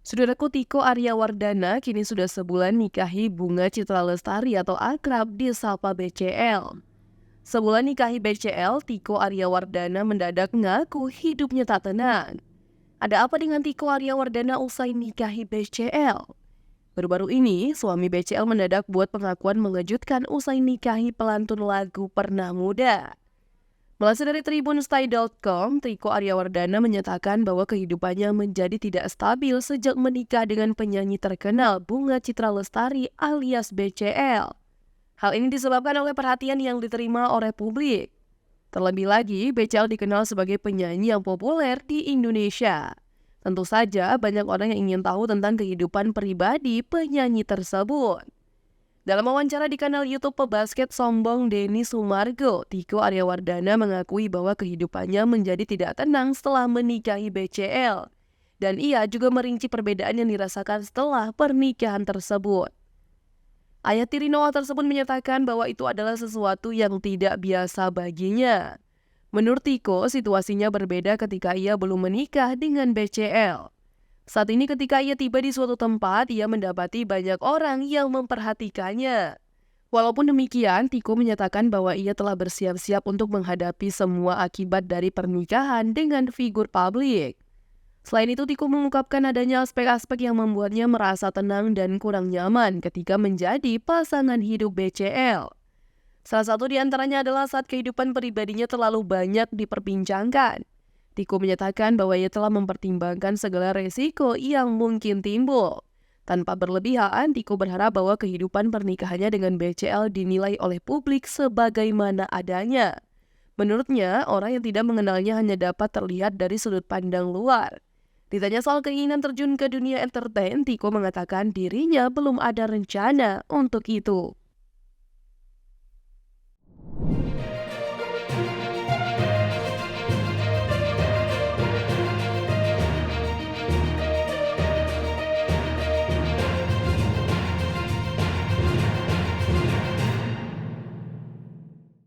Saudaraku Tiko Aryawardana kini sudah sebulan nikahi Bunga Citra Lestari atau akrab disapa BCL. Sebulan nikahi BCL, Tiko Aryawardana mendadak ngaku hidupnya tak tenang. Ada apa dengan Tiko Aryawardana usai nikahi BCL? Baru-baru ini, suami BCL mendadak buat pengakuan mengejutkan usai nikahi pelantun lagu Pernah Muda. Melansir dari tribunstay.com, Tiko Aryawardana menyatakan bahwa kehidupannya menjadi tidak stabil sejak menikah dengan penyanyi terkenal Bunga Citra Lestari alias BCL. Hal ini disebabkan oleh perhatian yang diterima oleh publik. Terlebih lagi, BCL dikenal sebagai penyanyi yang populer di Indonesia. Tentu saja banyak orang yang ingin tahu tentang kehidupan pribadi penyanyi tersebut. Dalam wawancara di kanal YouTube pebasket sombong Denny Sumargo, Tiko Aryawardana mengakui bahwa kehidupannya menjadi tidak tenang setelah menikahi BCL. Dan ia juga merinci perbedaan yang dirasakan setelah pernikahan tersebut. Ayah tiri Noah tersebut menyatakan bahwa itu adalah sesuatu yang tidak biasa baginya. Menurut Tiko, situasinya berbeda ketika ia belum menikah dengan BCL. Saat ini ketika ia tiba di suatu tempat, ia mendapati banyak orang yang memperhatikannya. Walaupun demikian, Tiko menyatakan bahwa ia telah bersiap-siap untuk menghadapi semua akibat dari pernikahan dengan figur publik. Selain itu, Tiko mengungkapkan adanya aspek-aspek yang membuatnya merasa tenang dan kurang nyaman ketika menjadi pasangan hidup BCL. Salah satu di antaranya adalah saat kehidupan pribadinya terlalu banyak diperbincangkan. Tiko menyatakan bahwa ia telah mempertimbangkan segala resiko yang mungkin timbul. Tanpa berlebihan, Tiko berharap bahwa kehidupan pernikahannya dengan BCL dinilai oleh publik sebagaimana adanya. Menurutnya, orang yang tidak mengenalnya hanya dapat terlihat dari sudut pandang luar. Ditanya soal keinginan terjun ke dunia entertain, Tiko mengatakan dirinya belum ada rencana untuk itu.